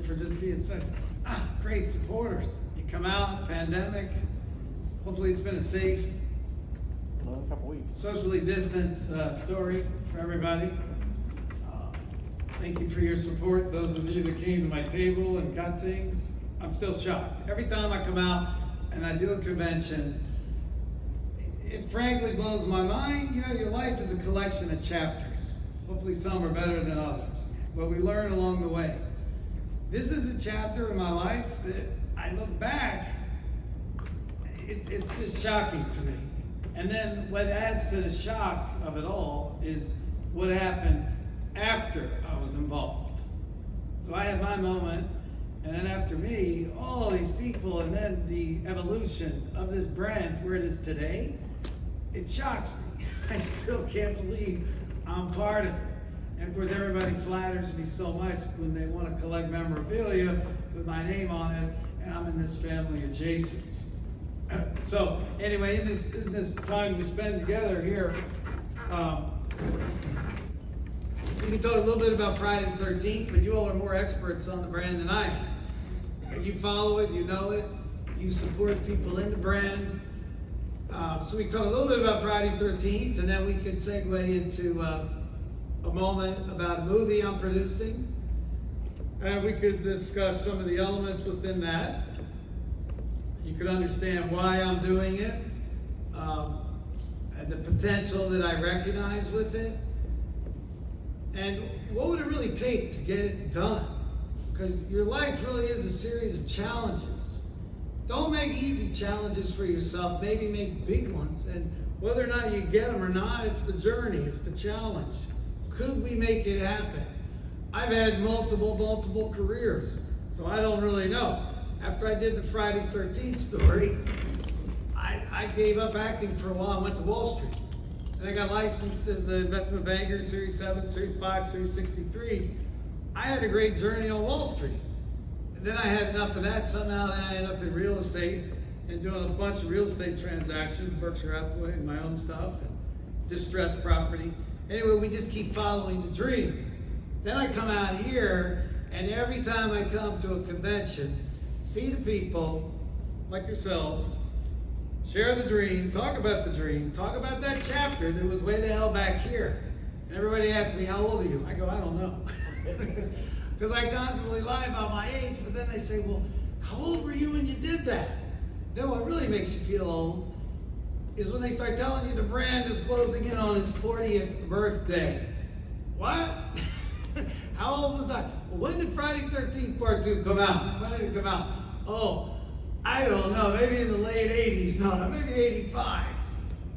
for just being such great supporters. You come out, pandemic. Hopefully it's been a safe, Another couple weeks. socially distanced story for everybody. Thank you for your support. Those of you that came to my table and got things, I'm still shocked. Every time I come out and I do a convention, it frankly blows my mind. You know, your life is a collection of chapters. Hopefully some are better than others, but we learn along the way. This is a chapter in my life that I look back, it's just shocking to me. And then what adds to the shock of it all is what happened after I was involved. So I had my moment, and then after me, all these people, and then the evolution of this brand to where it is today, it shocks me. I still can't believe I'm part of it. And of course, everybody flatters me so much when they want to collect memorabilia with my name on it, and I'm in this family of Jasons. So anyway, in this time we spend together here, we can talk a little bit about Friday the 13th, but you all are more experts on the brand than I am. You follow it, you know it, you support people in the brand. So we can talk a little bit about Friday the 13th, and then we could segue into a moment about a movie I'm producing. And we could discuss some of the elements within that. You could understand why I'm doing it, and the potential that I recognize with it. And what would it really take to get it done? Because your life really is a series of challenges. Don't make easy challenges for yourself, maybe make big ones. And whether or not you get them or not, it's the journey, it's the challenge. Could we make it happen? I've had multiple careers, so I don't really know. After I did the Friday 13th story, I gave up acting for a while and went to Wall Street. And I got licensed as an investment banker, Series 7, Series 5, Series 63. I had a great journey on Wall Street. And then I had enough of that somehow, then I ended up in real estate and doing a bunch of real estate transactions, Berkshire Hathaway and my own stuff, and distressed property. Anyway, we just keep following the dream. Then I come out here, and every time I come to a convention, see the people like yourselves, share the dream, talk about that chapter that was way the hell back here. And everybody asks me, how old are you? I go, I don't know. Because I constantly lie about my age, but then they say, well, how old were you when you did that? Then what really makes you feel old is when they start telling you the brand is closing in on its 40th birthday. What? How old was I? Well, when did Friday 13th Part 2 come out? When did it come out? Oh, I don't know, maybe in the late 80s, no, maybe 85.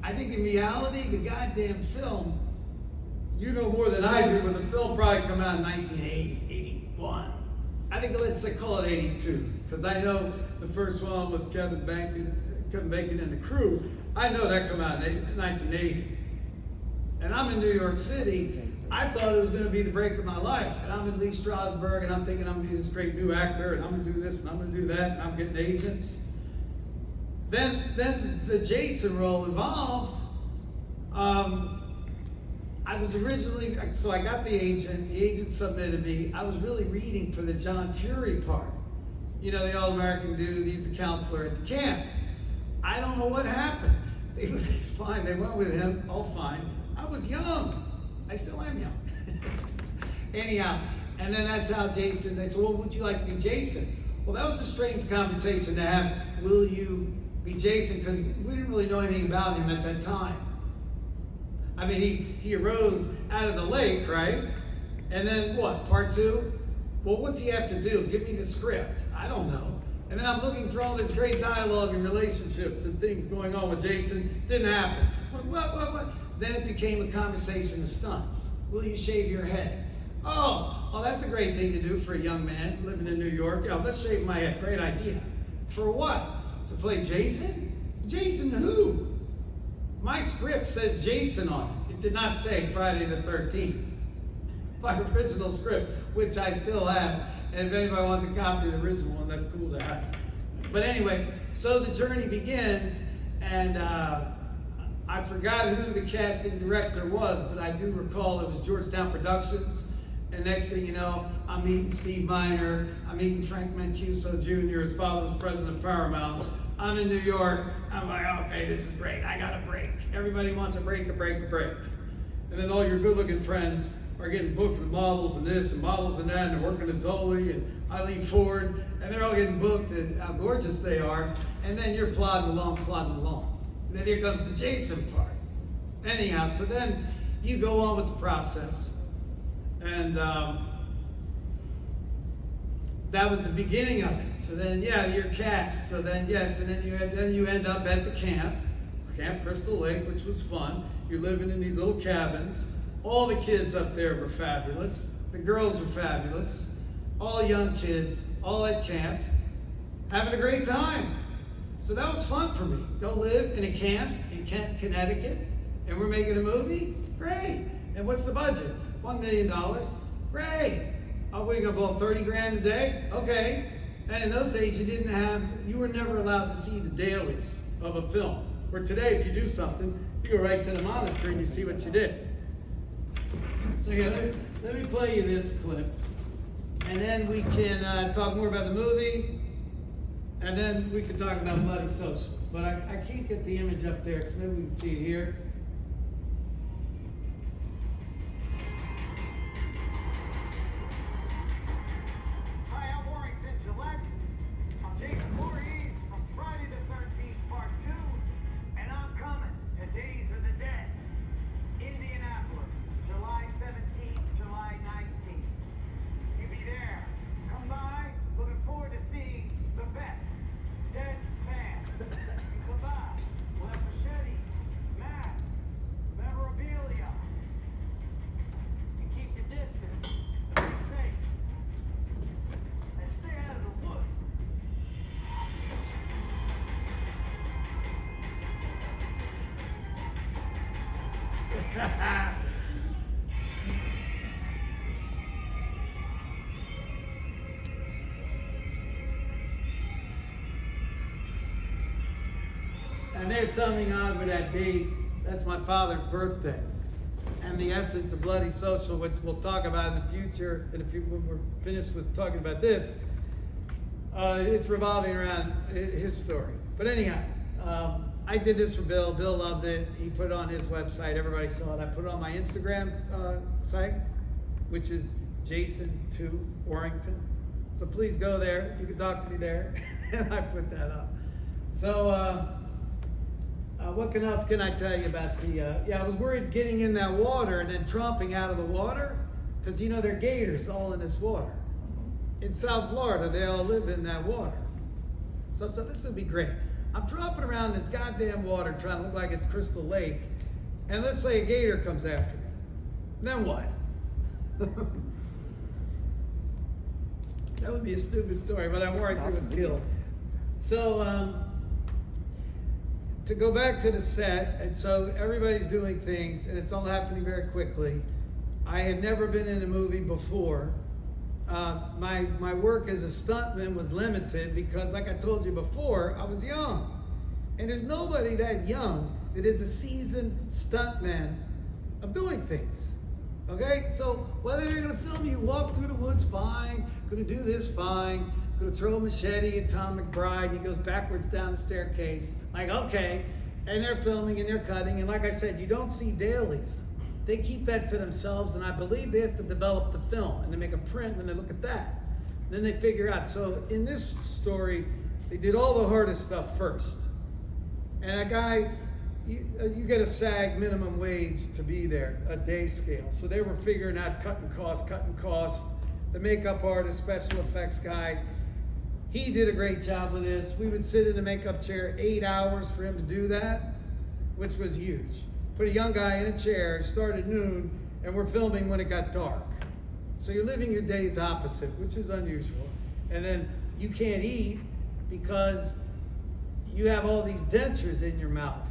I think in reality, the goddamn film, you know more than I do, but the film probably come out in 1980, 81. I think let's call it 82, because I know the first one with Kevin Bacon and the crew, I know that come out in 1980. And I'm in New York City. I thought it was going to be the break of my life. And I'm in Lee Strasberg, and I'm thinking I'm going to be this great new actor, and I'm going to do this, and I'm going to do that, and I'm getting agents. Then the Jason role evolved. I was originally, so I got the agent submitted me. I was really reading for the John Fury part. You know, the All-American dude, he's the counselor at the camp. I don't know what happened. They fine, they went with him, all fine. I was young. I still am young. Anyhow, and then that's how Jason, they said, well, would you like to be Jason? Well, that was a strange conversation to have. Will you be Jason? Because we didn't really know anything about him at that time. I mean, he arose out of the lake, right? And then what, Part 2? Well, what's he have to do? Give me the script. I don't know. And then I'm looking for all this great dialogue and relationships and things going on with Jason. Didn't happen. What? Then it became a conversation of stunts. Will you shave your head? Oh, that's a great thing to do for a young man living in New York. Yeah, let's shave my head. Great idea. For what? To play Jason? Jason who? My script says Jason on it. It did not say Friday the 13th. My original script, which I still have. And if anybody wants a copy of the original one, that's cool to have. But anyway, so the journey begins, and I forgot who the casting director was, but I do recall it was Georgetown Productions. And next thing you know, I'm meeting Steve Miner, I'm meeting Frank Mancuso Jr., his father was president of Paramount. I'm in New York, I'm like, okay, this is great, I got a break. Everybody wants a break. And then all your good-looking friends are getting booked with models and this and models and that, and they're working at Zoli and Eileen Ford, and they're all getting booked and how gorgeous they are, and then you're plodding along. And then here comes the Jason part. Anyhow, so then you go on with the process, and that was the beginning of it. So then, yeah, you're cast. So then, yes, and then you end up at the Camp Crystal Lake, which was fun. You're living in these little cabins. All the kids up there were fabulous. The girls were fabulous. All young kids, all at camp, having a great time. So that was fun for me. Go live in a camp in Kent, Connecticut, and we're making a movie? Great. And what's the budget? $1 million. Great. Are we gonna blow 30 grand a day? Okay. And in those days, you were never allowed to see the dailies of a film. Where today, if you do something, you go right to the monitor and you see what you did. So here, let me play you this clip. And then we can talk more about the movie. And then we can talk about Bloody Social. But I can't get the image up there, so maybe we can see it here. Hi, I'm Warrington Gillette. I'm Jason Voorhees from Friday the 13th, Part 2. And I'm coming to Days of the Dead. Indianapolis, July 17th, July 19th. You be there. Come by. Looking forward to seeing the best Dead fans. You come by. We'll have machetes, masks, memorabilia. And keep your distance and be safe. And stay out of the woods. And there's something odd with that date. That's my father's birthday. And the essence of Bloody Social, which we'll talk about in the future, when we're finished with talking about this, it's revolving around his story. But anyhow, I did this for Bill. Bill loved it. He put it on his website. Everybody saw it. I put it on my Instagram site, which is Jason2Warrington. So please go there. You can talk to me there. And I put that up. So what else can I tell you about the, I was worried getting in that water and then tromping out of the water, because you know there are gators all in this water. In South Florida, they all live in that water. So this would be great. I'm tromping around this goddamn water trying to look like it's Crystal Lake, and let's say a gator comes after me. Then what? That would be a stupid story, but I'm worried it was killed. So, to go back to the set, and so everybody's doing things, and it's all happening very quickly. I had never been in a movie before. My work as a stuntman was limited because, like I told you before, I was young. And there's nobody that young that is a seasoned stuntman of doing things. Okay? So whether they're gonna film you walk through the woods, fine. Gonna do this, fine. Gonna throw a machete at Tom McBride, and he goes backwards down the staircase. Like, okay. And they're filming and they're cutting. And like I said, you don't see dailies. They keep that to themselves, and I believe they have to develop the film, and they make a print, and they look at that. Then they figure out. So in this story, they did all the hardest stuff first. And a guy, you get a SAG minimum wage to be there, a day scale. So they were figuring out cutting costs. The makeup artist, special effects guy, he did a great job with this. We would sit in the makeup chair 8 hours for him to do that, which was huge. Put a young guy in a chair, start at noon, and we're filming when it got dark. So you're living your days opposite, which is unusual. And then you can't eat because you have all these dentures in your mouth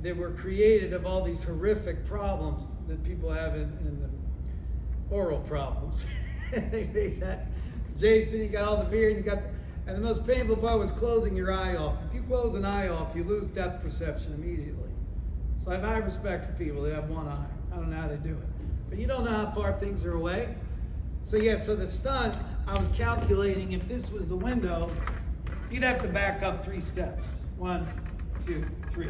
that were created of all these horrific problems that people have in the oral problems. They made that. Jason, you got all the beer, and you got and the most painful part was closing your eye off. If you close an eye off, you lose depth perception immediately. So I have high respect for people that have one eye. I don't know how they do it. But you don't know how far things are away. So yeah, so the stunt, I was calculating if this was the window, you'd have to back up 3 steps. 1, 2, 3.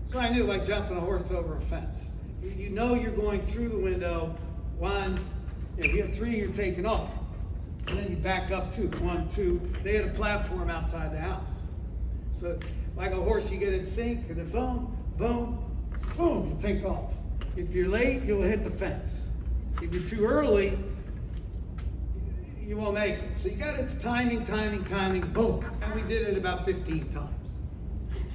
So I knew, like jumping a horse over a fence. You know you're going through the window. 1, you have 3, you're taking off. So then you back up 2. 1, 2. They had a platform outside the house. So like a horse, you get in sync, and then boom, boom, boom, you take off. If you're late, you'll hit the fence. If you're too early, you won't make it. So you got it's timing, boom. And we did it about 15 times.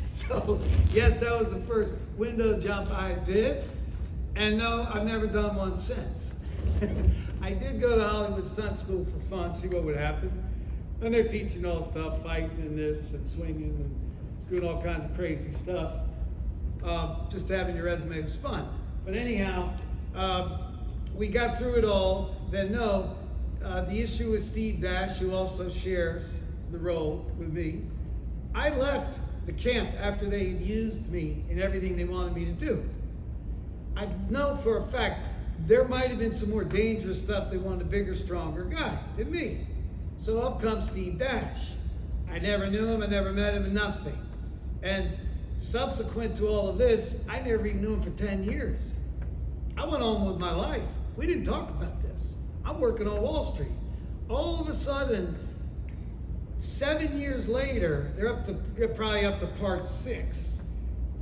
So yes, that was the first window jump I did. And no, I've never done one since. I did go to Hollywood Stunt School for fun, see what would happen. And they're teaching all stuff, fighting and this and swinging and doing all kinds of crazy stuff. Just having your resume was fun. But anyhow, we got through it all. Then the issue with Steve Dash, who also shares the role with me. I left the camp after they had used me in everything they wanted me to do. I know for a fact there might have been some more dangerous stuff. They wanted a bigger, stronger guy than me. So up comes Steve Dash. I never knew him, I never met him, and nothing. And subsequent to all of this, I never even knew him for 10 years. I went on with my life. We didn't talk about this. I'm working on Wall Street. All of a sudden, 7 years later, they're probably up to part 6.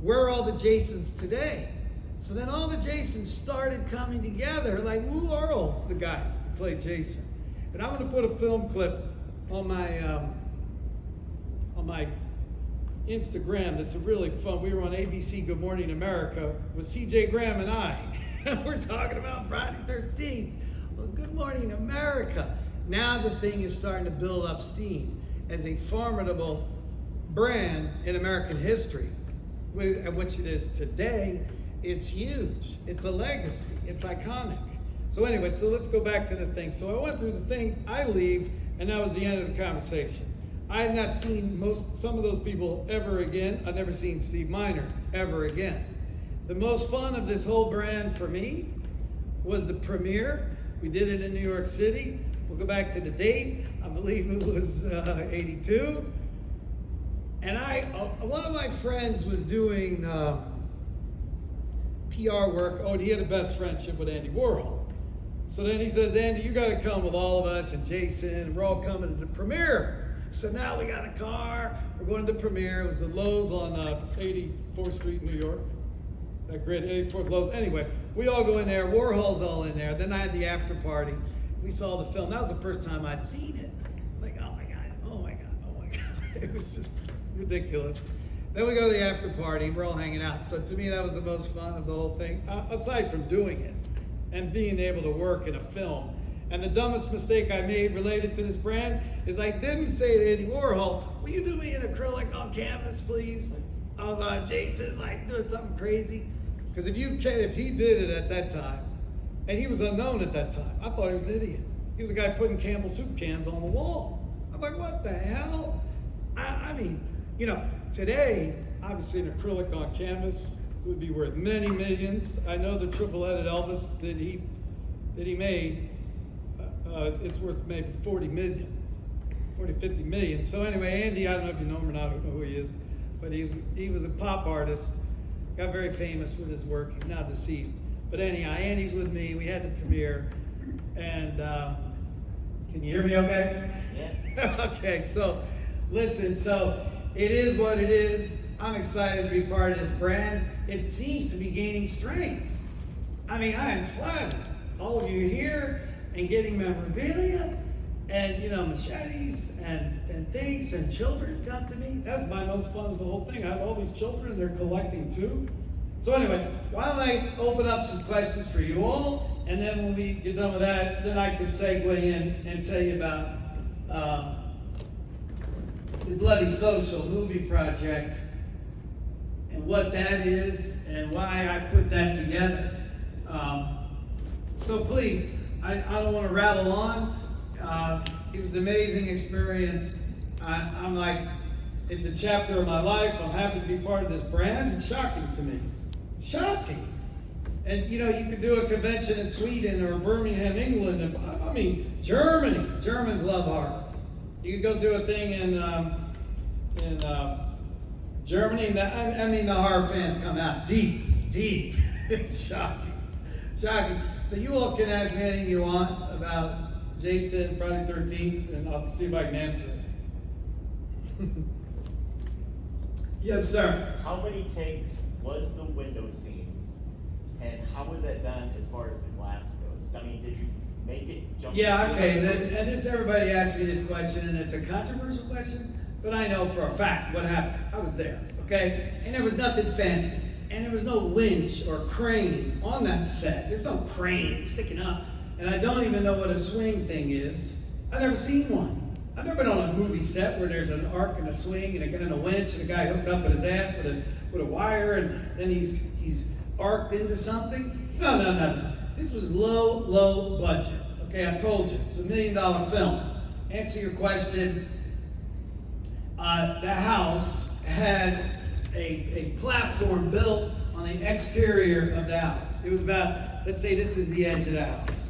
Where are all the Jasons today? So then all the Jasons started coming together. Like, who are all the guys that play Jason? And I'm going to put a film clip on my Instagram that's a really fun. We were on ABC Good Morning America with CJ Graham and I. And we're talking about Friday 13th. Well, Good Morning America. Now the thing is starting to build up steam as a formidable brand in American history, which it is today. It's huge. It's a legacy. It's iconic. So anyway, so let's go back to the thing. So I went through the thing, I leave, and that was the end of the conversation. I had not seen some of those people ever again. I've never seen Steve Miner ever again. The most fun of this whole brand for me was the premiere. We did it in New York City. We'll go back to the date. I believe it was 82. And one of my friends was doing PR work. Oh, and he had a best friendship with Andy Warhol. So then he says, Andy, you got to come with all of us and Jason, and we're all coming to the premiere. So now we got a car. We're going to the premiere. It was the Lowe's on 84th Street, New York. That great 84th Lowe's. Anyway, we all go in there. Warhol's all in there. Then I had the after party. We saw the film. That was the first time I'd seen it. Like, oh my God, oh my God, oh my God. It was just ridiculous. Then we go to the after party. We're all hanging out. So to me, that was the most fun of the whole thing, aside from doing it and being able to work in a film. And the dumbest mistake I made related to this brand is I didn't say to Andy Warhol, will you do me an acrylic on canvas, please? Of Jason, like doing something crazy. Because if he did it at that time, and he was unknown at that time, I thought he was an idiot. He was a guy putting Campbell soup cans on the wall. I'm like, what the hell? I mean, you know, today, obviously an acrylic on canvas would be worth many millions. I know the triple-headed Elvis that he made, it's worth maybe 40, 50 million. So anyway, Andy, I don't know if you know him or not, I don't know who he is, but he was a pop artist, got very famous with his work. He's now deceased. But anyhow, Andy's with me. We had the premiere, and can you hear me okay? Yeah. Okay, so listen, so it is what it is. I'm excited to be part of this brand. It seems to be gaining strength. I mean, I am flattered. All of you here and getting memorabilia and, you know, machetes and things, and children come to me. That's my most fun of the whole thing. I have all these children, they're collecting too. So anyway, why don't I open up some questions for you all, and then when we get done with that, then I can segue in and tell you about the Bloody Social movie project and what that is and why I put that together. So please, I don't want to rattle on. It was an amazing experience. I'm like, it's a chapter of my life. I'm happy to be part of this brand. It's shocking to me. Shocking. And you know, you could do a convention in Sweden or Birmingham, England. And, I mean, Germany. Germans love horror. You could go do a thing in Germany. I mean, the horror fans come out deep. Shocking. So you all can ask me anything you want about Jason, Friday 13th, and I'll see if I can answer it. Yes, sir. How many takes was the window scene? And how was that done as far as the glass goes? I mean, did you make it jump? Yeah, okay. And this, everybody asks me this question, and it's a controversial question, but I know for a fact what happened. I was there, okay? And there was nothing fancy. And there was no winch or crane on that set. There's no crane sticking up. And I don't even know what a swing thing is. I've never seen one. I've never been on a movie set where there's an arc and a swing and a guy and a winch and a guy hooked up with his ass with a wire and then he's arced into something. No. This was low budget. Okay, I told you, it was $1 million film. Answer your question. The house had a platform built on the exterior of the house. It was about, let's say this is the edge of the house.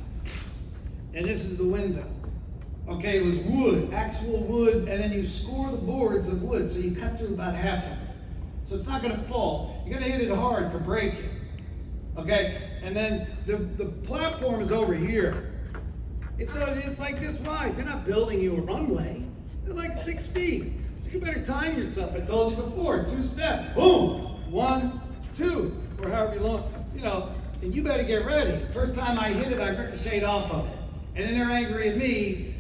And this is the window. Okay, it was wood, actual wood, and then you score the boards of wood, so you cut through about half of it. So it's not gonna fall. You're gonna hit it hard to break it. Okay, and then the platform is over here. It's like this wide. They're not building you a runway. They're like 6 feet. So you better time yourself. I told you before, 2 steps. Boom, 1, 2, or however long, and you better get ready. First time I hit it, I ricocheted off of it. And then they're angry at me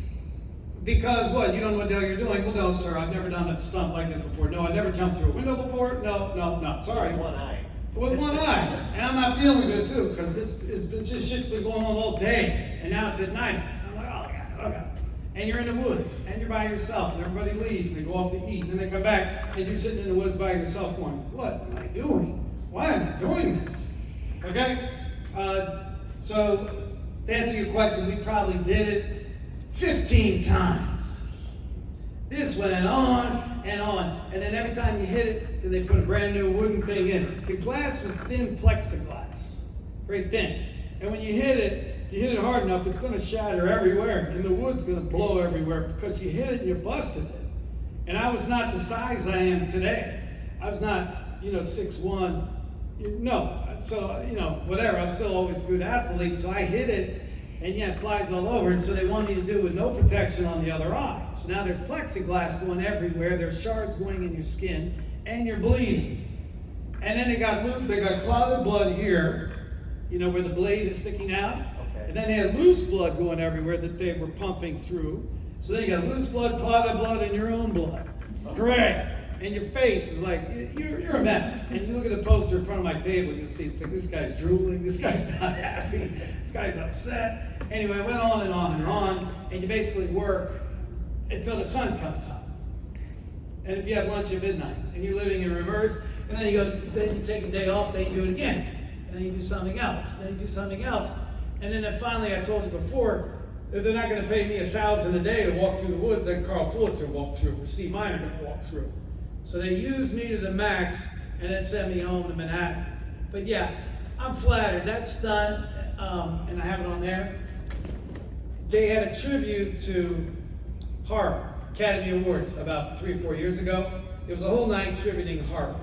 because what? You don't know what the hell you're doing. Well, no, sir, I've never done a stunt like this before. No, I never jumped through a window before. No, sorry. With one eye. With one eye. And I'm not feeling good too, because it's just shit's been going on all day. And now it's at night. I'm like, oh God. And you're in the woods, and you're by yourself, and everybody leaves, and they go off to eat, and then they come back, and you're sitting in the woods by yourself going, what am I doing? Why am I doing this? Okay? So, to answer your question, we probably did it 15 times. This went on, and then every time you hit it, then they put a brand new wooden thing in. The glass was thin plexiglass, very thin. And when you hit it hard enough, it's going to shatter everywhere, and the wood's going to blow everywhere because you hit it and you busted it. And I was not the size I am today. I was not, 6'1". No, so whatever. I'm still always a good athlete, so I hit it, and it flies all over. And so they want me to do it with no protection on the other eye. So now there's plexiglass going everywhere. There's shards going in your skin, and you're bleeding. And then they got clotted blood here, where the blade is sticking out. And then they had loose blood going everywhere that they were pumping through. So then you got loose blood, clotted blood, and your own blood. Great. And your face is like, you're a mess. And you look at the poster in front of my table, you'll see it's like, this guy's drooling, this guy's not happy, this guy's upset. Anyway, it went on and on, and you basically work until the sun comes up. And if you have lunch at midnight, and you're living in reverse, and then you take a day off, then you do it again. And then you do something else, then you do something else. And then finally, I told you before, they're not going to pay me $1,000 a day to walk through the woods like Carl Fullerton walked through, or Steve Miner going to walk through. So they used me to the max, and then sent me home to Manhattan. But yeah, I'm flattered. That stunt, and I have it on there, they had a tribute to horror, Academy Awards, about 3 or 4 years ago. It was a whole night tributing horror.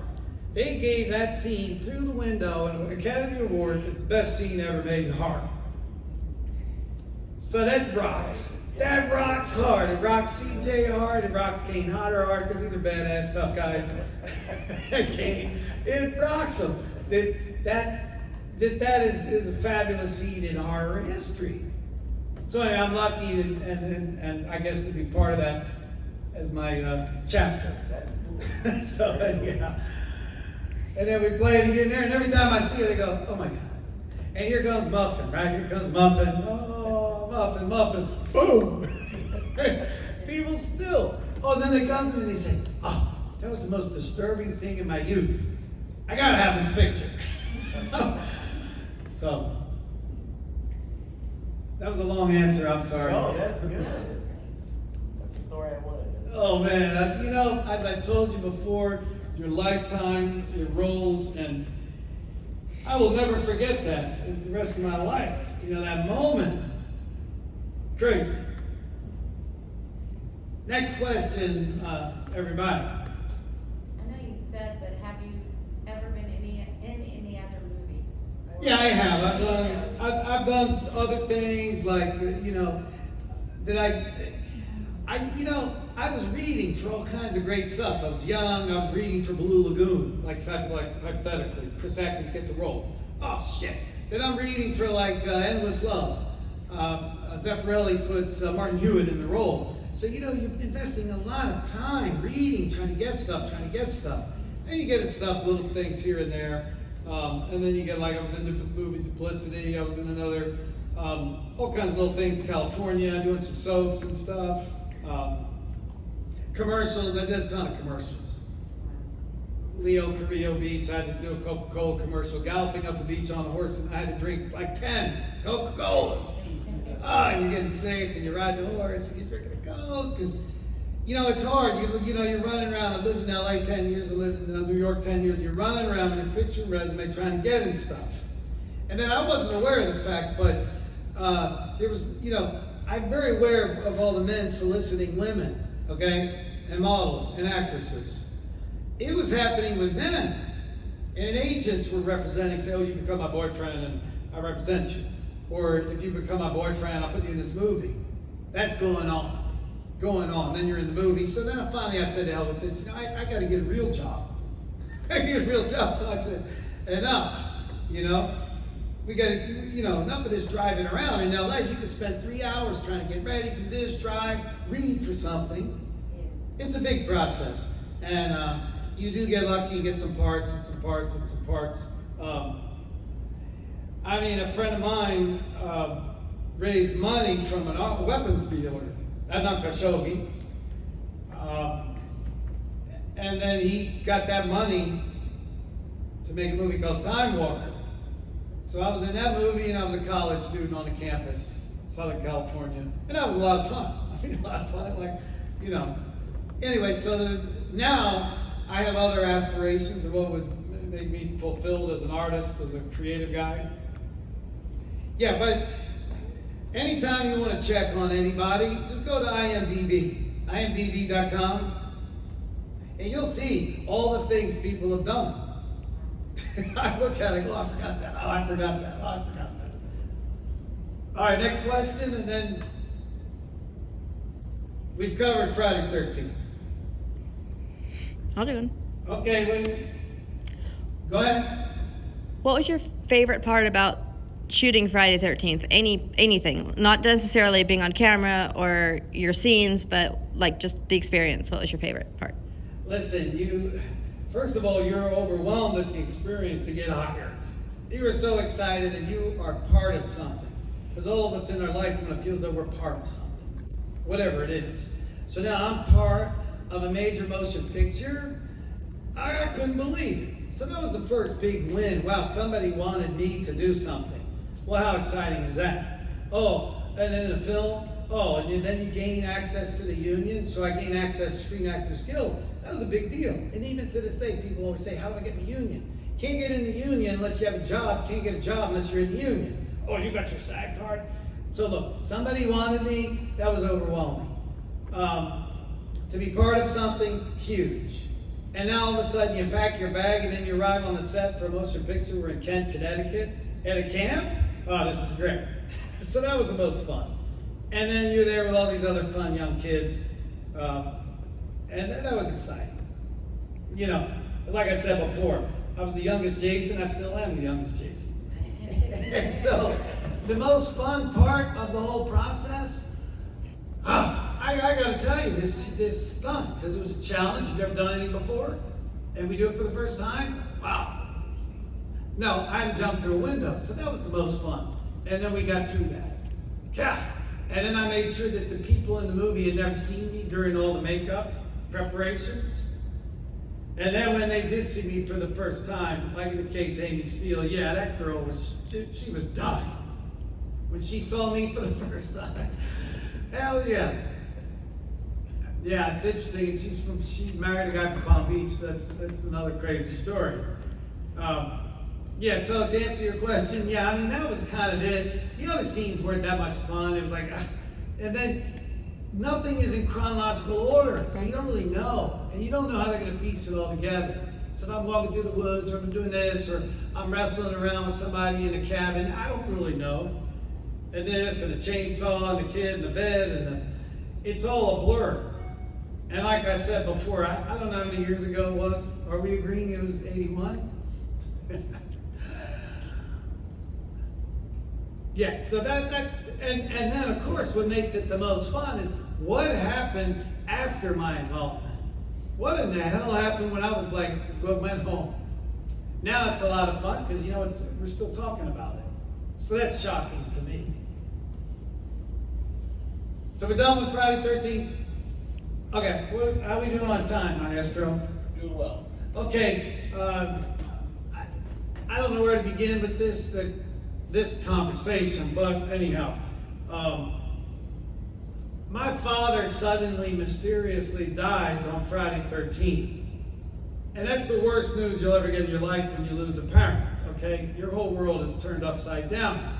They gave that scene through the window, and an Academy Award is the best scene ever made in horror. So that rocks. That rocks hard. It rocks CJ hard. It rocks Kane Hodder hard because these are badass, tough guys. Kane, it rocks them. That is a fabulous scene in horror history. So anyway, I'm lucky and I guess to be part of that as my chapter. So yeah. And then we play it again there, and every time I see it, I go, oh my God. And here comes Muffin, right? Here comes Muffin. Oh, Muffin. Boom! People still. Oh, then they come to me and they say, oh, that was the most disturbing thing in my youth. I gotta have this picture. So, that was a long answer, I'm sorry. Oh, that's good. That's the story I wanted. Oh man, as I told you before, your lifetime, your roles, and I will never forget that the rest of my life. That moment. Crazy. Next question, everybody. I know you said, but have you ever been in any other movies? Yeah, I have. Or- I've done other things like, that I was reading for all kinds of great stuff. I was young, I was reading for Blue Lagoon, like hypothetically, Chris Atkins get the role. Oh shit. Then I'm reading for Endless Love. Zeffirelli puts Martin Hewitt in the role. So, you're investing a lot of time reading, trying to get stuff. And you get stuff, little things here and there. And then you get, I was in the movie Duplicity, I was in another, all kinds of little things in California, doing some soaps and stuff. Commercials, I did a ton of commercials. Leo Carrillo Beach, I had to do a Coca-Cola commercial, galloping up the beach on a horse, and I had to drink 10 Coca-Colas. You're getting sick, and you're riding a horse, and you're drinking a Coke, and it's hard. You're running around. I've lived in LA 10 years, I lived in New York 10 years. You're running around with your picture and resume trying to get in stuff. And then I wasn't aware of the fact, but there was, I'm very aware of all the men soliciting women, okay, and models and actresses. It was happening with men. And agents were representing, say, oh, you become my boyfriend and I represent you. Or if you become my boyfriend, I'll put you in this movie. That's going on. Then you're in the movie. So then finally I said, to hell with this. I got to get a real job. I get a real job. So I said, enough. We got to, enough of this driving around. In LA, you could spend 3 hours trying to get ready, do this, drive, read for something. It's a big process. And you do get lucky, you get some parts and some parts and some parts. A friend of mine raised money from a weapons dealer, Adnan Khashoggi. And then he got that money to make a movie called Time Walker. So I was in that movie, and I was a college student on the campus, Southern California. And that was a lot of fun. A lot of fun, Anyway, so now I have other aspirations of what would make me fulfilled as an artist, as a creative guy. Yeah, but anytime you want to check on anybody, just go to imdb.com, and you'll see all the things people have done. I look at it, I forgot that. I forgot that. All right, next question, and then we've covered Friday 13th. I'll do one. Okay, go ahead. What was your favorite part about shooting Friday 13th? Anything, not necessarily being on camera or your scenes, but just the experience. What was your favorite part? Listen, first of all, you're overwhelmed at the experience to get hired. You are so excited that you are part of something. Because all of us in our life want to feel that we're part of something, whatever it is. So now I'm part of a major motion picture. I couldn't believe it. So that was the first big win. Wow, somebody wanted me to do something. Well, how exciting is that? Oh, and then in a film, and then you gain access to the union. So I gained access to Screen Actors Guild. That was a big deal. And even to this day, people always say, how do I get in the union? Can't get in the union unless you have a job. Can't get a job unless you're in the union. Oh, you got your SAG card? So look, somebody wanted me. That was overwhelming. To be part of something huge. And now all of a sudden you pack your bag and then you arrive on the set for a motion picture. We're in Kent, Connecticut, at a camp. Oh, this is great. So that was the most fun. And then you're there with all these other fun young kids. And that was exciting. Like I said before, I was the youngest Jason. I still am the youngest Jason. And so the most fun part of the whole process, I got to tell you, this stunk, because it was a challenge. You've never done anything before, and we do it for the first time. Wow. No, I hadn't jumped through a window, so that was the most fun. And then we got through that. Yeah. And then I made sure that the people in the movie had never seen me during all the makeup preparations. And then when they did see me for the first time, like in the case of Amy Steele, yeah, that girl she was dying when she saw me for the first time. Hell yeah. Yeah, it's interesting. She married a guy from Palm Beach. That's another crazy story. Yeah, so to answer your question, yeah, that was kind of it. The other scenes weren't that much fun. It was like, And then nothing is in chronological order, so you don't really know. And you don't know how they're going to piece it all together. So if I'm walking through the woods, or I'm doing this, or I'm wrestling around with somebody in a cabin, I don't really know. And this, and the chainsaw, and the kid in the bed, and it's all a blur. And like I said before, I don't know how many years ago it was. Are we agreeing it was 81? Yeah, so and then of course what makes it the most fun is what happened after my involvement. What in the hell happened when I was like, went home? Now it's a lot of fun because we're still talking about it. So that's shocking to me. So we're done with Friday 13th. Okay, how are we doing on time, Maestro? Doing well. Okay, I don't know where to begin with this conversation, but anyhow, my father suddenly, mysteriously dies on Friday 13th. And that's the worst news you'll ever get in your life when you lose a parent, okay? Your whole world is turned upside down.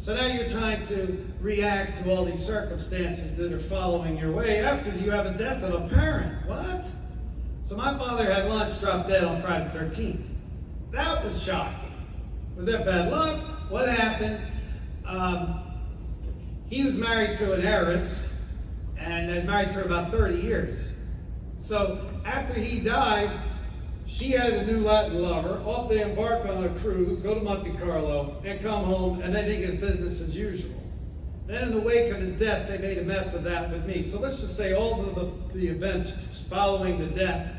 So now you're trying to react to all these circumstances that are following your way after you have a death of a parent. What? So my father had lunch, dropped dead on Friday 13th. That was shocking. Was that bad luck? What happened? He was married to an heiress and has married to her about 30 years. So after he dies, she had a new Latin lover. Off they embark on a cruise, go to Monte Carlo, and come home, and they think it's business as usual. Then in the wake of his death, they made a mess of that with me. So let's just say all of the events following the death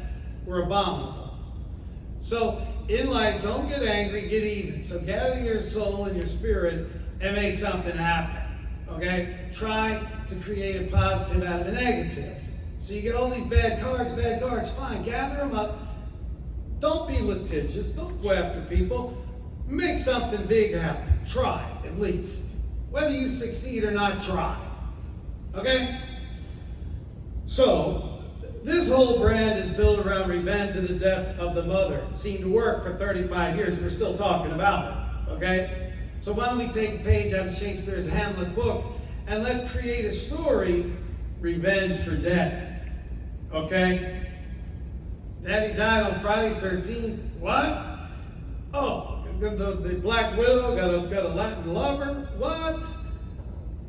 were abominable. So in life, don't get angry, get even. So gather your soul and your spirit and make something happen, okay? Try to create a positive out of a negative. So you get all these bad cards, fine, gather them up. Don't be litigious, don't go after people. Make something big happen, try at least. Whether you succeed or not, try, okay? So, this whole brand is built around revenge and the death of the mother. Seemed to work for 35 years. We're still talking about it, okay? So why don't we take a page out of Shakespeare's Hamlet book and let's create a story, Revenge for Dead, okay? Daddy died on Friday 13th. What? Oh, the Black Widow got a Latin lover. What?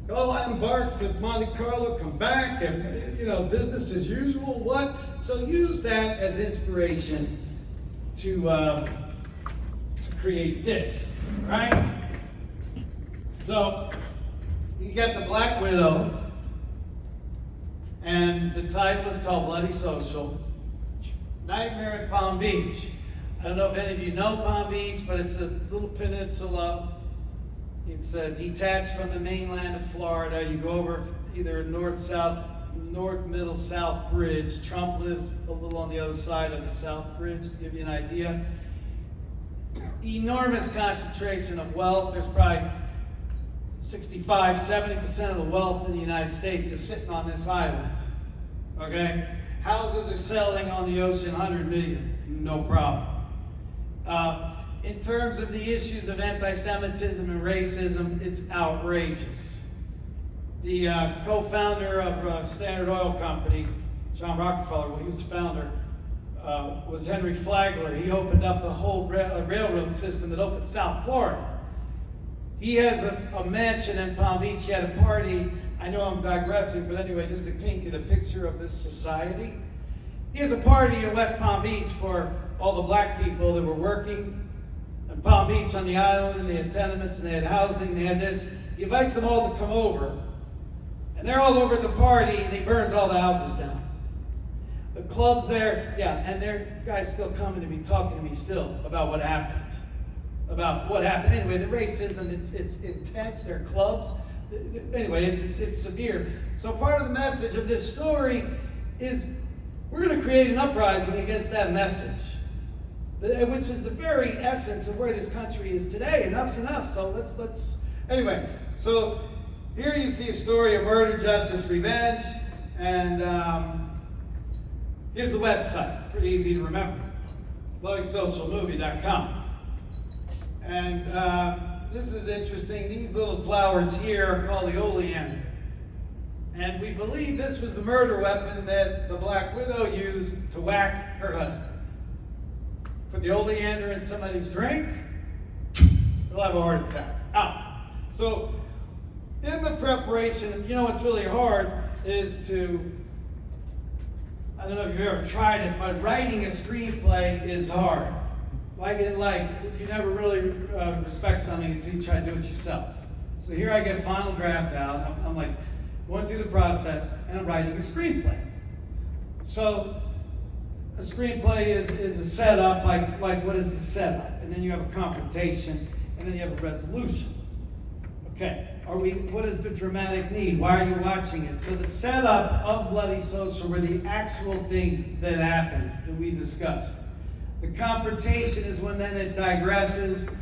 Go embark to Monte Carlo, come back, and business as usual. What? So use that as inspiration to create this, right? So you got the Black Widow, and the title is called Bloody Social. Nightmare at Palm Beach. I don't know if any of you know Palm Beach, but it's a little peninsula. It's detached from the mainland of Florida. You go over either north, middle, south bridge. Trump lives a little on the other side of the south bridge, to give you an idea. Enormous concentration of wealth. There's probably 65-70% of the wealth in the United States is sitting on this island. Okay? Houses are selling on the ocean, 100 million, no problem. In terms of the issues of anti-Semitism and racism, it's outrageous. The co-founder of Standard Oil Company, John Rockefeller, well, he was the founder, was Henry Flagler. He opened up the whole railroad system that opened South Florida. He has a mansion in Palm Beach. He had a party. I know I'm digressing, but anyway, just to paint you the picture of this society. He has a party in West Palm Beach for all the black people that were working in Palm Beach on the island, and they had tenements, and they had housing, they had this. He invites them all to come over, and they're all over at the party, and he burns all the houses down. The club's there, yeah, and there guys still coming to me, talking to me still about what happened. Anyway, the racism, it's intense, their clubs. Anyway, it's severe. So part of the message of this story is we're going to create an uprising against that message, which is the very essence of where this country is today. Enough's enough. So let's anyway. So here you see a story of murder, justice, revenge, and here's the website. Pretty easy to remember. BloodySocialMovie.com. And this is interesting. These little flowers here are called the oleander. And we believe this was the murder weapon that the Black Widow used to whack her husband. Put the oleander in somebody's drink, they'll have a heart attack. Out. So, in the preparation, you know what's really hard is to, I don't know if you've ever tried it, but writing a screenplay is hard. Like in life, you never really respect something until you try to do it yourself. So here I get final draft out, I'm like going through the process, and I'm writing a screenplay. So a screenplay is a setup, like what is the setup? And then you have a confrontation, and then you have a resolution. Okay, what is the dramatic need? Why are you watching it? So the setup of Bloody Social were the actual things that happened that we discussed. The confrontation is when then it digresses,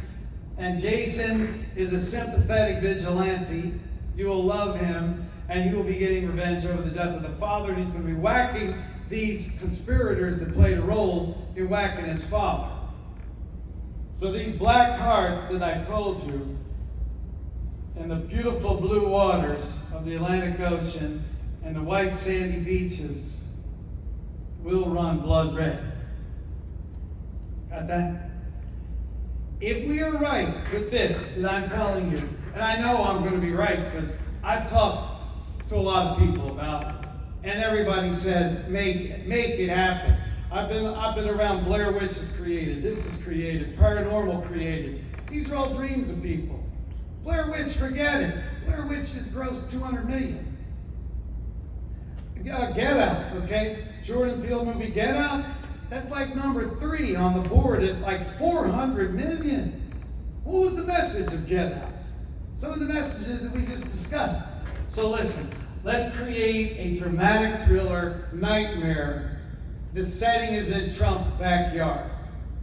and Jason is a sympathetic vigilante. You will love him, and he will be getting revenge over the death of the father, and he's going to be whacking these conspirators that played a role in whacking his father. So these black hearts that I told you, and the beautiful blue waters of the Atlantic Ocean and the white sandy beaches will run blood red. Got that? If we are right with this that I'm telling you, and I know I'm going to be right because I've talked to a lot of people about it, and everybody says, make it happen. I've been around Blair Witch is created, this is created, paranormal created. These are all dreams of people. Blair Witch, forget it. Blair Witch has grossed $200 million. Get Out, okay? Jordan Peele movie Get Out, that's like number 3 on the board at like $400 million. What was the message of Get Out? Some of the messages that we just discussed. So listen, let's create a dramatic thriller nightmare. The setting is in Trump's backyard.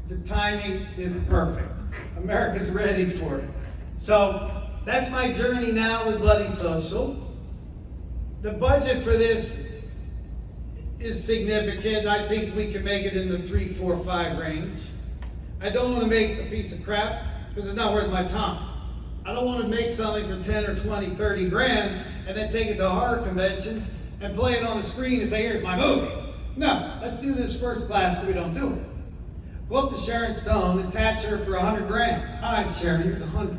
The timing is perfect. America's ready for it. So that's my journey now with Bloody Social. The budget for this is significant. I think we can make it in the 3, 4, 5 range. I don't want to make a piece of crap because it's not worth my time. I don't want to make something for 10 or 20, 30 grand and then take it to horror conventions and play it on the screen and say, here's my movie. No, let's do this first class so we don't do it. Go up to Sharon Stone, attach her for 100 grand. Hi, Sharon, here's 100.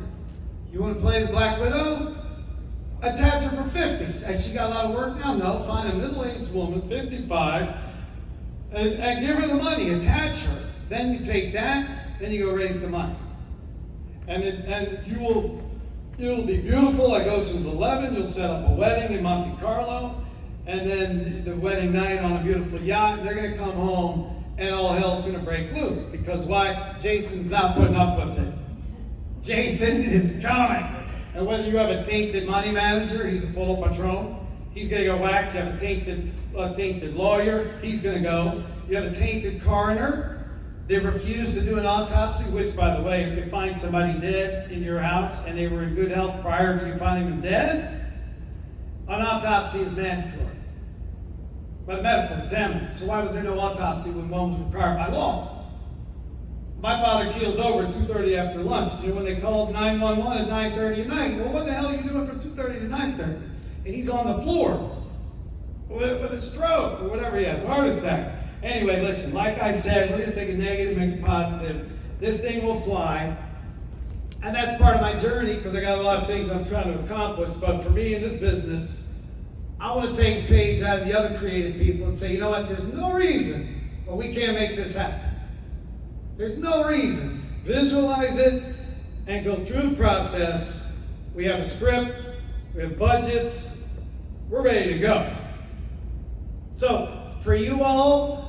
You want to play the Black Widow? Attach her for 50. Has she got a lot of work now? No, find a middle-aged woman, 55, and give her the money, attach her. Then you take that, then you go raise the money. And it'll be beautiful like Ocean's 11. You'll set up a wedding in Monte Carlo, and then the wedding night on a beautiful yacht. They're going to come home, and all hell's going to break loose. Because why? Jason's not putting up with it. Jason is coming. And whether you have a tainted money manager, he's a polo patron, he's going to go whack. You have a tainted lawyer, he's going to go. You have a tainted coroner. They refuse to do an autopsy, which, by the way, if you find somebody dead in your house and they were in good health prior to you finding them dead, an autopsy is mandatory by the medical examiner. So why was there no autopsy when one was required by law? My father keels over at 2:30 after lunch. You know, when they called 911 at 9:30 at night, well, what the hell are you doing from 2:30 to 9:30? And he's on the floor with a stroke or whatever he has, a heart attack. Anyway, listen, like I said, we're going to take a negative, make it positive. This thing will fly. And that's part of my journey because I got a lot of things I'm trying to accomplish. But for me in this business, I want to take a page out of the other creative people and say, you know what, there's no reason why we can't make this happen. There's no reason. Visualize it and go through the process. We have a script, we have budgets, we're ready to go. So for you all,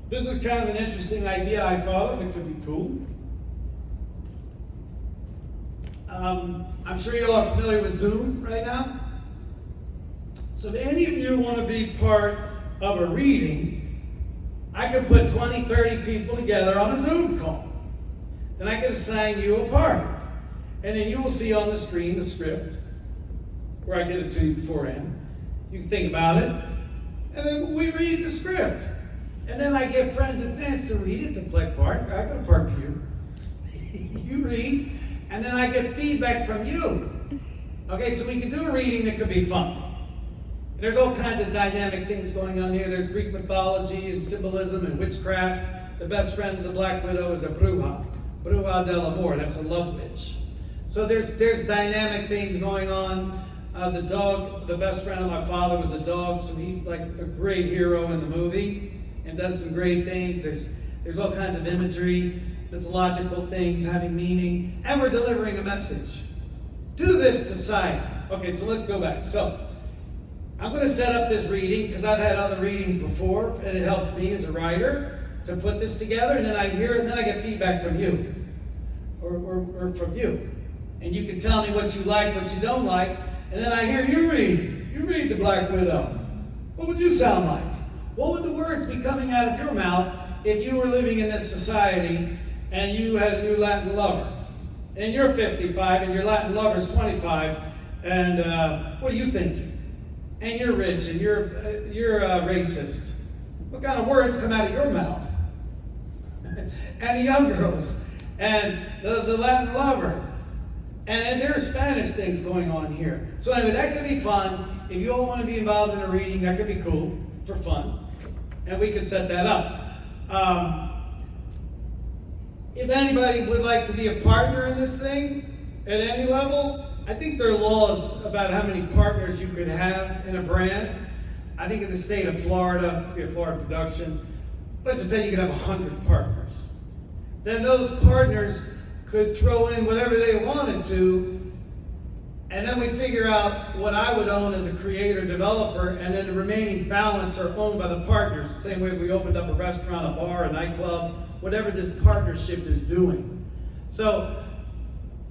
this is kind of an interesting idea I thought of. It could be cool. I'm sure you all are familiar with Zoom right now. So if any of you want to be part of a reading, I could put 20, 30 people together on a Zoom call. Then I could assign you a part. And then you will see on the screen the script, where I get it to you beforehand. You can think about it. And then we read the script. And then I get friends and fans to read it, to play part. I got a part for you. You read. And then I get feedback from you. Okay, so we could do a reading that could be fun. There's all kinds of dynamic things going on here. There's Greek mythology and symbolism and witchcraft. The best friend of the Black Widow is a bruja del amor. That's a love witch. So there's dynamic things going on. The dog, the best friend of my father was a dog, so he's like a great hero in the movie and does some great things. There's all kinds of imagery, mythological things having meaning, and we're delivering a message to this society. Okay, so let's go back. So I'm going to set up this reading because I've had other readings before, and it helps me as a writer to put this together, and then I hear it, and then I get feedback from you, or from you. And you can tell me what you like, what you don't like, and then I hear you read. You read the Black Widow. What would you sound like? What would the words be coming out of your mouth if you were living in this society and you had a new Latin lover? And you're 55 and your Latin lover's 25, and what are you thinking? And you're rich and you're racist. What kind of words come out of your mouth? And the young girls and the Latin lover. And there's Spanish things going on here. So anyway, that could be fun. If you all want to be involved in a reading, that could be cool for fun. And we could set that up. If anybody would like to be a partner in this thing at any level, I think there are laws about how many partners you could have in a brand. I think in the state of Florida, it's a Florida production, let's just say you could have 100 partners. Then those partners could throw in whatever they wanted to, and then we figure out what I would own as a creator developer, and then the remaining balance are owned by the partners. The same way we opened up a restaurant, a bar, a nightclub, whatever this partnership is doing. So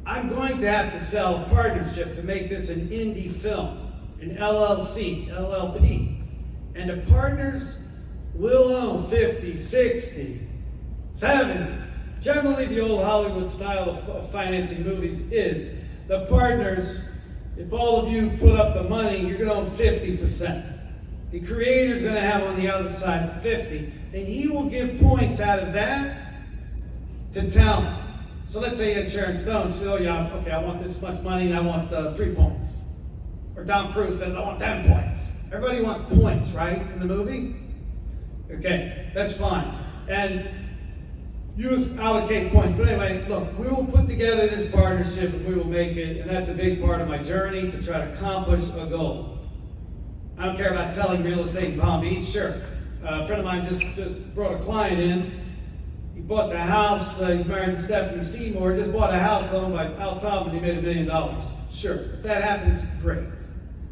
I'm going to have to sell a partnership to make this an indie film, an LLC, LLP. And the partners will own 50, 60, 70. Generally, the old Hollywood style of financing movies is the partners, if all of you put up the money, you're going to own 50%. The creator's going to have on the other side 50, and he will give points out of that to talent. So let's say you had Sharon Stone, she said, oh yeah, okay, I want this much money and I want 3 points. Or Tom Cruise says, I want 10 points. Everybody wants points, right, in the movie? Okay, that's fine. And you allocate points. But anyway, look, we will put together this partnership and we will make it, and that's a big part of my journey to try to accomplish a goal. I don't care about selling real estate in Palm Beach, sure. A friend of mine just brought a client in. He bought the house, he's married to Stephanie Seymour, just bought a house owned by Al Tom and he made $1 million. Sure, if that happens, great.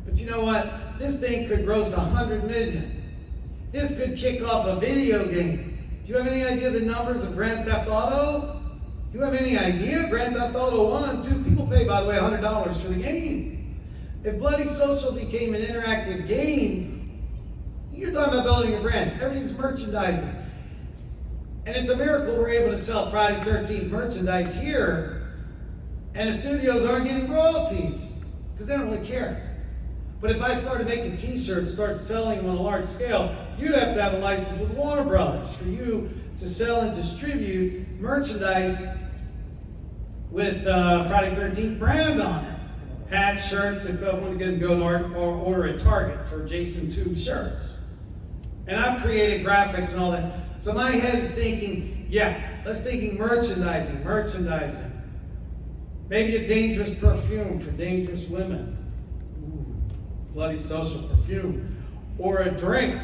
But you know what? This thing could gross $100 million. This could kick off a video game. Do you have any idea the numbers of Grand Theft Auto? Do you have any idea? Grand Theft Auto 1, 2, people pay, by the way, $100 for the game. If Bloody Social became an interactive game, you're talking about building a brand. Everything's merchandising. And it's a miracle we're able to sell Friday 13th merchandise here, and the studios aren't getting royalties, because they don't really care. But if I started making t-shirts, start selling them on a large scale, you'd have to have a license with Warner Brothers for you to sell and distribute merchandise with Friday 13th brand on it. Hats, shirts, if I want to get them go and order at Target for Jason 2 shirts. And I've created graphics and all this. So my head is thinking, yeah, let's thinking merchandising. Maybe a dangerous perfume for dangerous women. Ooh, Bloody Social perfume. Or a drink.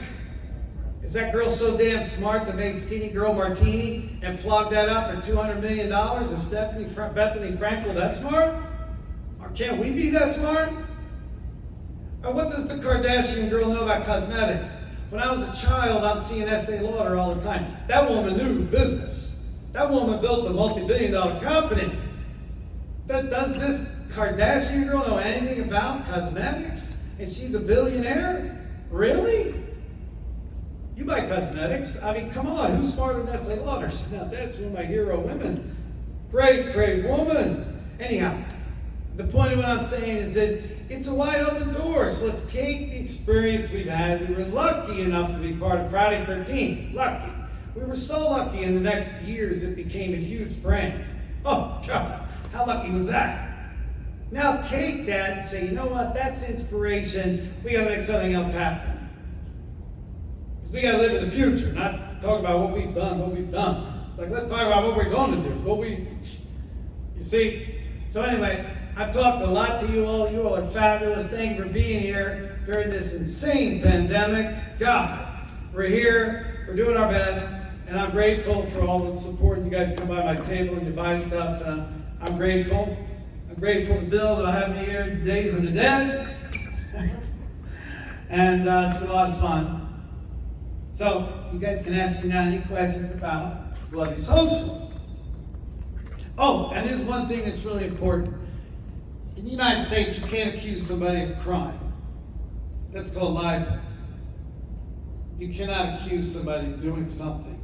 Is that girl so damn smart that made Skinny Girl Martini and flogged that up for $200 million? Is Bethany Frankel that smart? Or can't we be that smart? Or what does the Kardashian girl know about cosmetics? When I was a child, I'm seeing Estee Lauder all the time. That woman knew business. That woman built a multi-billion-dollar company. Does this Kardashian girl know anything about cosmetics? And she's a billionaire? Really? You buy cosmetics. I mean, come on, who's smarter than Estee Lauder? Now, that's one of my hero women. Great woman. Anyhow, the point of what I'm saying is that it's a wide open door. So let's take the experience we've had. We were lucky enough to be part of Friday 13th. Lucky. We were so lucky in the next years it became a huge brand. Oh, God, how lucky was that? Now take that and say, you know what, that's inspiration. We gotta make something else happen. Because we gotta live in the future, not talk about what we've done. It's like, let's talk about what we're going to do. You see? So anyway, I've talked a lot to you all. You all are fabulous. Thank you for being here during this insane pandemic. God, we're here, we're doing our best, and I'm grateful for all the support. You guys come by my table and you buy stuff. I'm grateful. I'm grateful to Bill that have me here in the Days of the Dead. And it's been a lot of fun. So you guys can ask me now any questions about Bloody Social. Oh, and there's one thing that's really important. In the United States, you can't accuse somebody of a crime. That's called libel. You cannot accuse somebody of doing something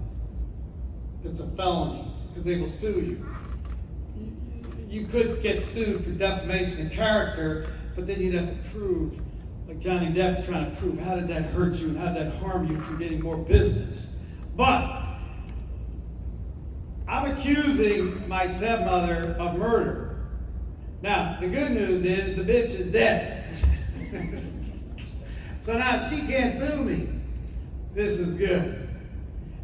that's a felony, because they will sue you. You could get sued for defamation of character, but then you'd have to prove, like Johnny Depp's trying to prove, how did that hurt you and how did that harm you from getting more business? But I'm accusing my stepmother of murder. Now, the good news is the bitch is dead. So now she can't sue me. This is good.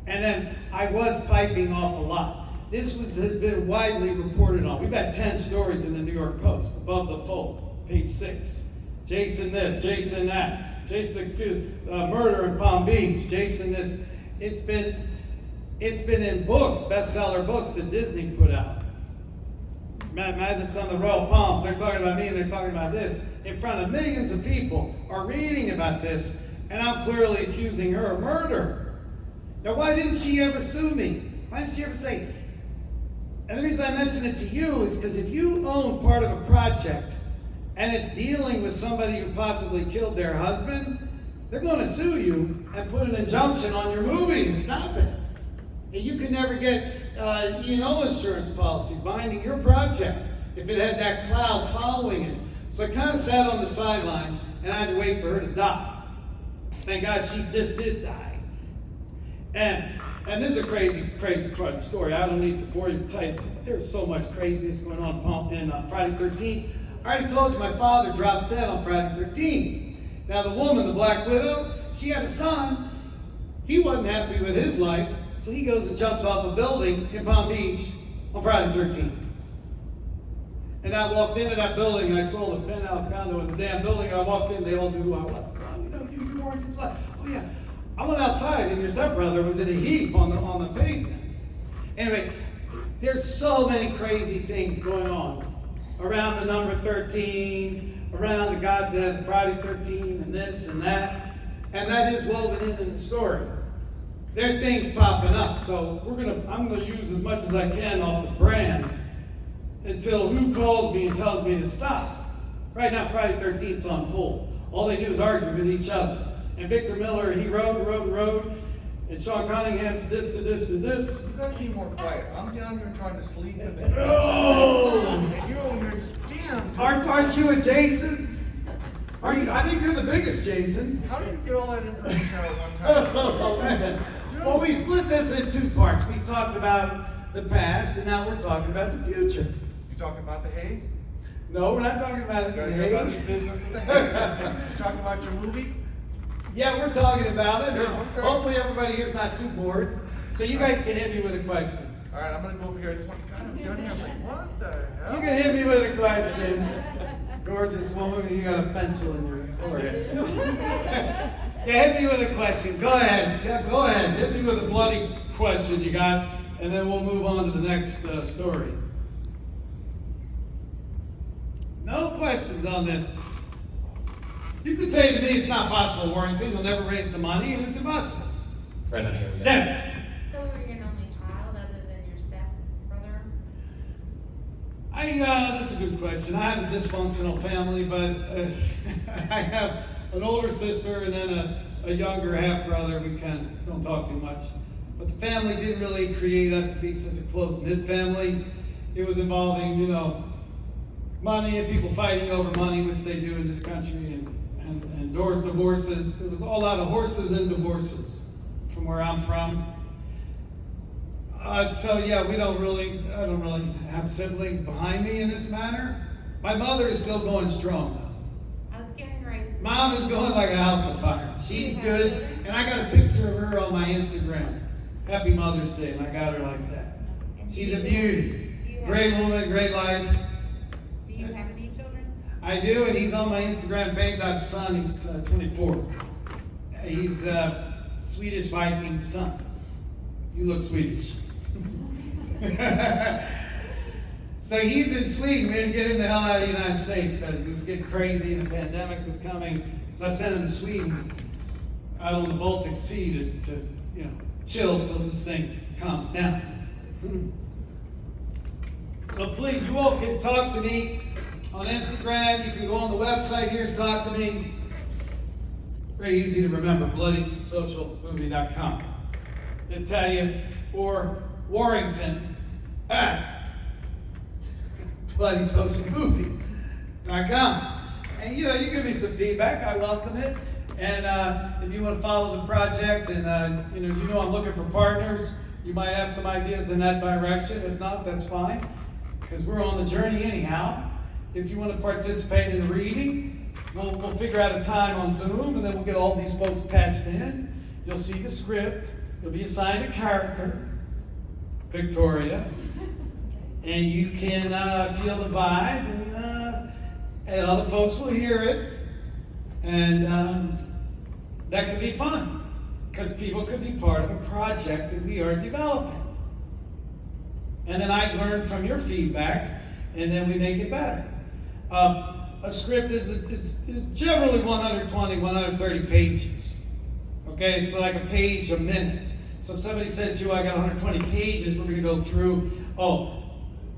And then I was piping off a lot. This has been widely reported on. We've had 10 stories in the New York Post, above the fold, page 6. Jason this, Jason that. Jason murder in Palm Beach, Jason this. It's been in books, bestseller books that Disney put out. Madness on the Royal Palms, they're talking about me and they're talking about this. In front of millions of people are reading about this, and I'm clearly accusing her of murder. Now, why didn't she ever sue me? Why didn't she ever say? And the reason I mention it to you is because if you own part of a project and it's dealing with somebody who possibly killed their husband, they're going to sue you and put an injunction on your movie and stop it. And you could never get E&O insurance policy binding your project if it had that cloud following it. So I kind of sat on the sidelines and I had to wait for her to die. Thank God she just did die. And this is a crazy part of the story. I don't need to bore you tight, but there's so much craziness going on in Friday 13th. I already told you my father drops dead on Friday 13th. Now the woman, the Black Widow, she had a son. He wasn't happy with his life, so he goes and jumps off a building in Palm Beach on Friday 13th. And I walked into that building, and I saw the penthouse condo in the damn building. I walked in, they all knew who I was. Son, you know, you Warrington Gillette. Oh yeah. I went outside, and your stepbrother was in a heap on the pavement. Anyway, there's so many crazy things going on around the number 13, around the goddamn Friday 13, and this and that is woven into the story. There are things popping up, so I'm gonna use as much as I can off the brand until who calls me and tells me to stop. Right now, Friday 13th's on hold. All they do is argue with each other. And Victor Miller, he rode, and Sean Cunningham to this. You gotta be more quiet. I'm down here trying to sleep in the Oh! and you're over here damn. Aren't you a Jason? Are you? I think you're the biggest Jason. How do you get all that information out at one time? Oh man. Well, we split this in 2 parts. We talked about the past, and now we're talking about the future. You talking about the hay? No, we're not talking about You the gotta hear about the hay. business with the hay. You talking about your movie? Yeah, we're talking about it. Yeah, okay. Hopefully everybody here's not too bored. So you guys can hit me with a question. All right, I'm gonna go over here. I just want, God, I'm down here. I'm like, what the hell? You can hit me with a question. Gorgeous woman, you got a pencil in your forehead. Yeah, hit me with a question. Go ahead. Yeah, go ahead. Hit me with a bloody question you got, and then we'll move on to the next story. No questions on this. You could say to me, it's not possible, Warrington. You'll never raise the money, and it's impossible. Right on here we go. Yes. So were you an only child other than your stepbrother? That's a good question. I have a dysfunctional family, but I have an older sister and then a younger half brother. We don't talk too much. But the family didn't really create us to be such a close-knit family. It was involving, money and people fighting over money, which they do in this country, and divorces. There was a whole lot of horses and divorces from where I'm from. So yeah, I don't really have siblings behind me in this matter. My mother is still going strong though. I was getting ready to say. Mom is going like a house of fire. She's good, and I got a picture of her on my Instagram. Happy Mother's Day, and I got her like that. And She's do a you- beauty. do you have- Great woman, great life. Do you have any children? I do, and he's on my Instagram page. I have a son, he's 24. He's Swedish Viking son. You look Swedish. So he's in Sweden. We had to get him the hell out of the United States because he was getting crazy and the pandemic was coming. So I sent him to Sweden, out on the Baltic Sea to chill till this thing calms down. So please, you all can talk to me on Instagram. You can go on the website here and talk to me. Very easy to remember, bloodysocialmovie.com. They tell you, or Warrington at bloodysocialmovie.com. And you can give me some feedback. I welcome it. And if you want to follow the project, and I'm looking for partners, you might have some ideas in that direction. If not, that's fine, because we're on the journey anyhow. If you want to participate in reading, we'll figure out a time on Zoom, and then we'll get all these folks patched in. You'll see the script. You'll be assigned a character, Victoria, and you can feel the vibe, and other folks will hear it, and that could be fun, because people could be part of a project that we are developing. And then I learn from your feedback, and then we make it better. A script is generally 120, 130 pages. Okay, it's like a page a minute. So if somebody says to you, I got 120 pages, we're gonna go through,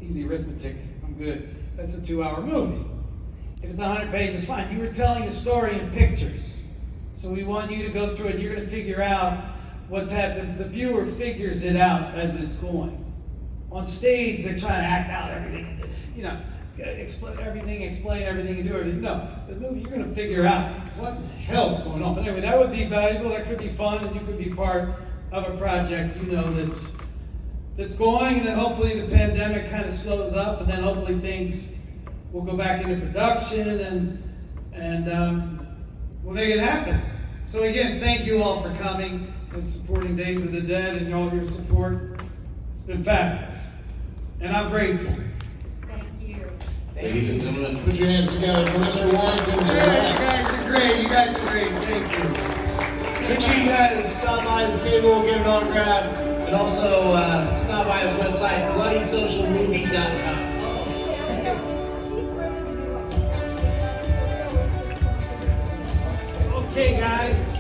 easy arithmetic, I'm good. That's a 2-hour movie. If it's 100 pages, fine. You were telling a story in pictures. So we want you to go through it, you're gonna figure out what's happening. The viewer figures it out as it's going. On stage, they're trying to act out everything, explain everything, and do everything. No, the movie, you're gonna figure out what the hell's going on. But anyway, that would be valuable, that could be fun, and you could be part of a project, that's going, and then hopefully the pandemic kind of slows up, and then hopefully things will go back into production, and we'll make it happen. So again, thank you all for coming and supporting Days of the Dead, and all your support. It's been fabulous, and I'm grateful. Thank you. Ladies and gentlemen, put your hands together for Mr. Warrington Yeah, Gillette. you guys are great. You guys are great. Thank you. Make sure you guys stop by his table, get an autograph, and also stop by his website, bloodysocialmovie.com. Okay, guys.